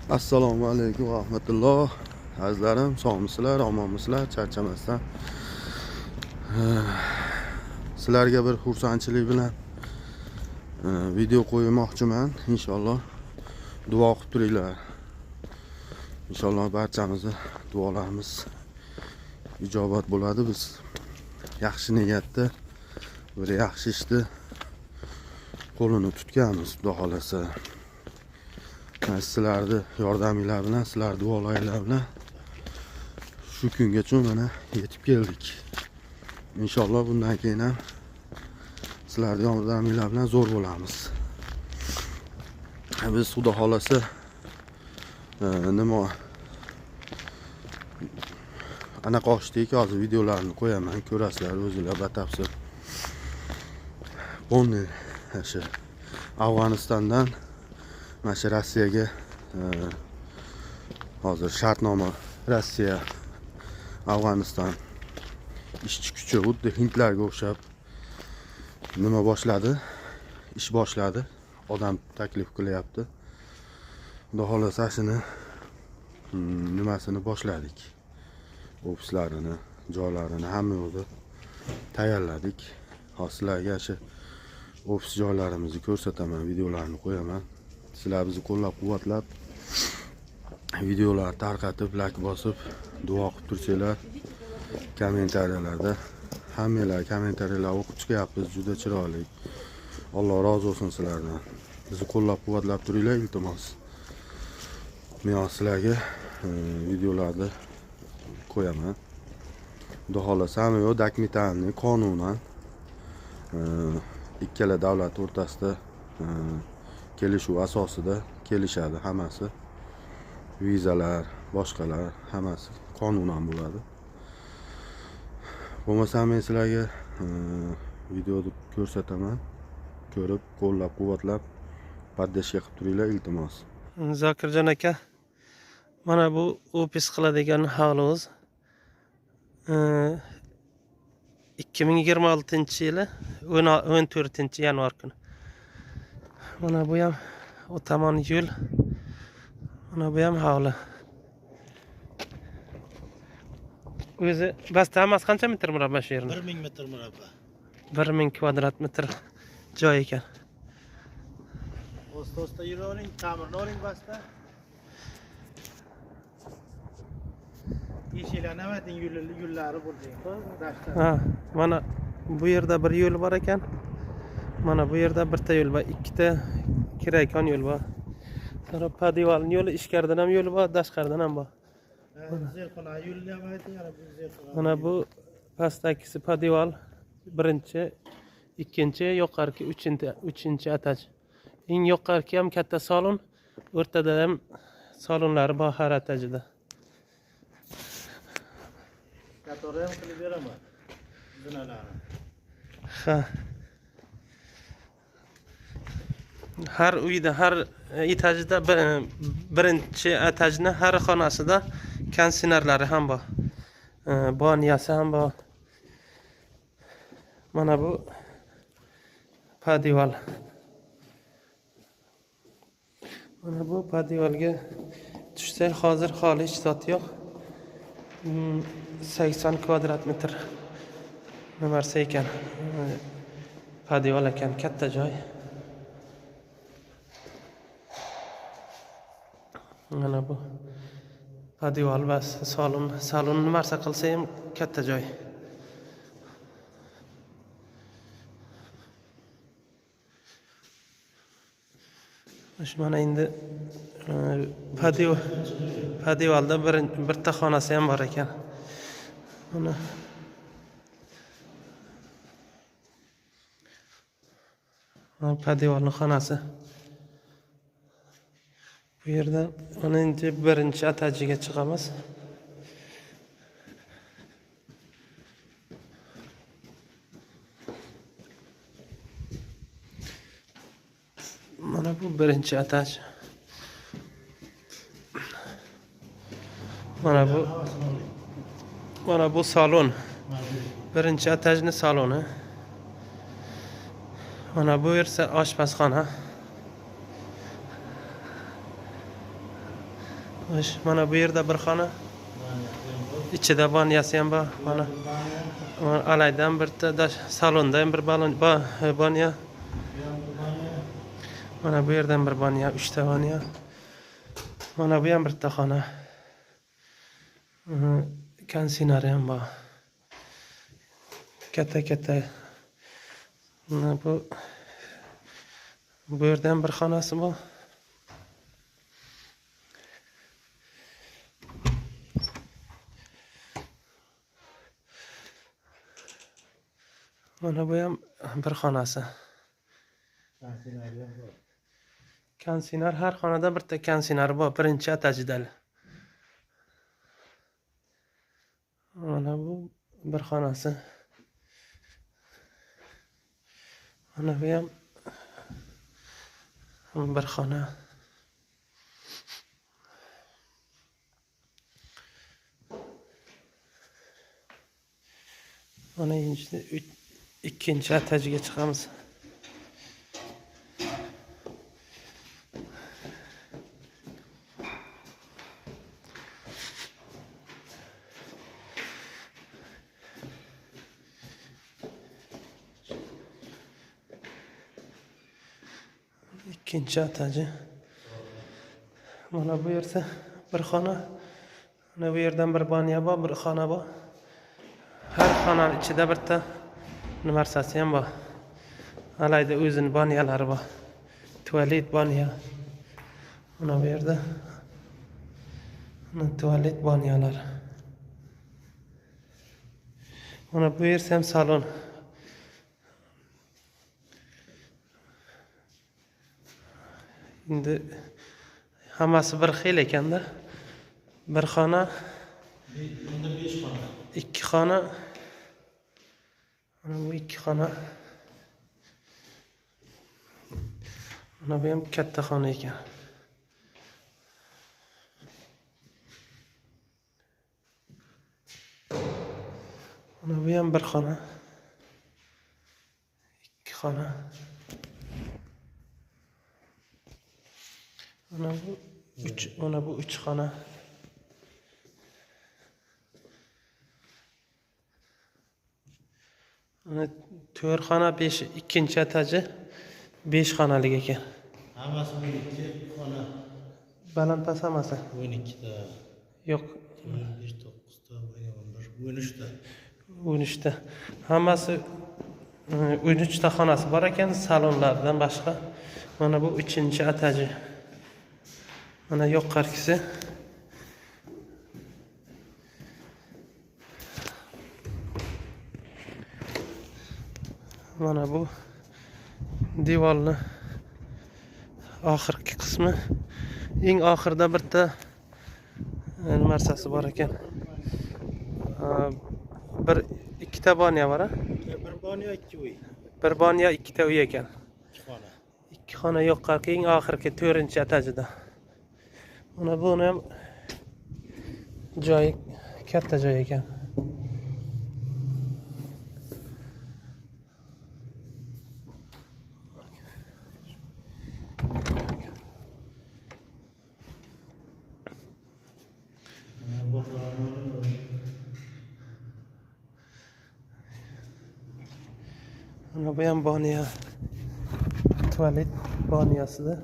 Assalomu alaykum va rahmatulloh. Azizlarim, sog'misizlar, omonmisizlar? Charchamasdan sizlarga bir xursandchilik bilan video qo'ymoqchiman. Inshaalloh duo qilib turinglar. Inshaalloh barchamizni duolarimiz ijobat bo'ladi. Biz yaxshi niyatda bir yaxshi ishni qo'lini tutganmiz, xudo xolasa. Sizlarni yordaminglar bilan, sizlar duolaringlar bilan shu kungacha mana yetib keldik. Inshaalloh bundan keyin ham sizlarni yordaminglar bilan zo'r bo'lamiz. Biz xudo xolasa nima anaqa ochdik, hozir videolarni qo'yaman, ko'rasizlar o'zingizlar batafsil. Bonni shu Afg'onistondan mana shu Rossiyaga hozir shartnoma Rossiya Afg'oniston ishchi kuchi xuddi hindlarga o'xshab nima boshladi? Ish boshladi. Odam taklif qilyapti. Xudo xolasa shuni nimasini boshladik. Ofislarini, joylarini hamma yo'lda tayyorladik. Hozir sizlarga shu ofis joylarimizni ko'rsataman, videolarni qo'yaman. Sizlar bizni qo'llab-quvvatlab, videolar tarqatib, like bosib, duo qilib tursanglar, kommentariyalarda hammalar kommentariyalar o'qib chiqyapmiz, juda chiroyli. Alloh rozi bo'lsin sizlardan. Bizni qo'llab-quvvatlab turinglar, iltimos. Men sizlarga videolarni qo'yaman. Xudo xolasa hamma yo'q dokumentalniy qonunan ikkala davlat o'rtasida kelishuv asosida kelishadi hammasi. Vizalar, boshqalar hammasi qonunan bo'ladi. Bo'lmasa men sizlarga videoni ko'rsataman. Ko'rib, qo'llab-quvvatlab, poddeshka qilib turinglar, iltimos. Zokirjon aka, mana bu ofis qiladigan hovlimiz 2026-yili 14-yanvar kuni. Mana bu ham o tomon yo'l. Mana bu ham hovli. O'zi basta hammasi qancha metr murabba shu yerda? 1000 metr murabba. 1000 kvadrat metr joy ekan. Osta yuravering, ta'mirni oling basta. Eshiklar navating yo'llari bo'ldi. Ha, mana bu yerda bir yo'l bor ekan. Mana bu yerda bitta yo'l bor, ikkita kirayotgan yo'l bor. Sonra padivalning yo'li ichkaridan ham yo'li bor, tashqaridan ham bor. Zerxona yo'lni ham ayting, yana bu zerxona. Mana bu pastdagisi padival, birinchi, ikkinchi, yuqorgi uchinchi etaj. Eng yuqorgi ham katta salon, o'rtada ham salonlari bor har etajida. Katori ham qilib beraman. Zinalarni. Ha. Har uyda, har etajida birinchi etajni har xonasida kondisionerlari ham bor. Banyosi ham bor. Mana bu padival. Mana bu padivalga tushsak hozir xoli hech zot yo'q. 80 kvadrat metr nimarsa ekan. Padival ekan, katta joy. Mana bu padival va salon nimarsa qilsa ham katta joy. Mana endi padivalda bitta xonasi ham bor ekan. Mana padivalning xonasi. Bu yerda mana endi birinchi etajiga chiqamiz. Mana bu birinchi etaj. Mana bu salon. Birinchi etajning saloni. Mana bu esa oshpazxona. Xo'sh, mana bu yerda bir xona. İçida banyasi ham bor. Mana alaydan birta salonda ham bir banya. Mana bu yerdan bir banya, 3 ta banya. Mana bu ham bitta xona. Konsinari ham bor. Katta. Mana bu yerdan bir xonasi bor. Mana bu ham bir xonasi. Konsinar har xonada bitta konsinar bor, birinchi etajda. Mana bu bir xonasi. Mana bu ham bir xona. Mana endi ikkinchi etajga chiqamiz. İkinci etajı. Mana bu yerda bir xona. Mana bu yerdan bir banya bor, bir xona bor. Har xonaning ichida bitta narsasi ham bor. Alayda o'zining banyalari bor. Tualet banya. Mana bu yerda tualet banyalar. Mana bu yer ham salon. Endi hammasi bir xil ekanda. Bir xona, Endi 5 xona. 2 xona. Mana bu 2 xona. Mana bu ham katta xona ekan. Mana bu ham bir xona. 2 xona. Mana bu 3 xona. Mana 4 xona, 5 ikkinchi etaji 5 xonalik ekan. Hammasi 12 xona. Balandpast hammasi. 12 ta. Yo'q, 15 9 ta, 11 13 ta. 13 ta. Hammasi 13 ta xonasi bor ekan, salonlardan boshqa. Mana bu 3-chi etaji. Mana yuqorisi. Mana bu devorni oxirgi qismi. Eng oxirida bitta narsasi bor ekan. Bir ikkita banya bor, Bir banya 2 uy. bir banya ikkita uy ekan. 2 xona. 2 xona yuqorgi eng oxirgi 4-chi etajida. Mana buni ham joyi katta joy ekan. Mana bu ham banya, tualet banyasida.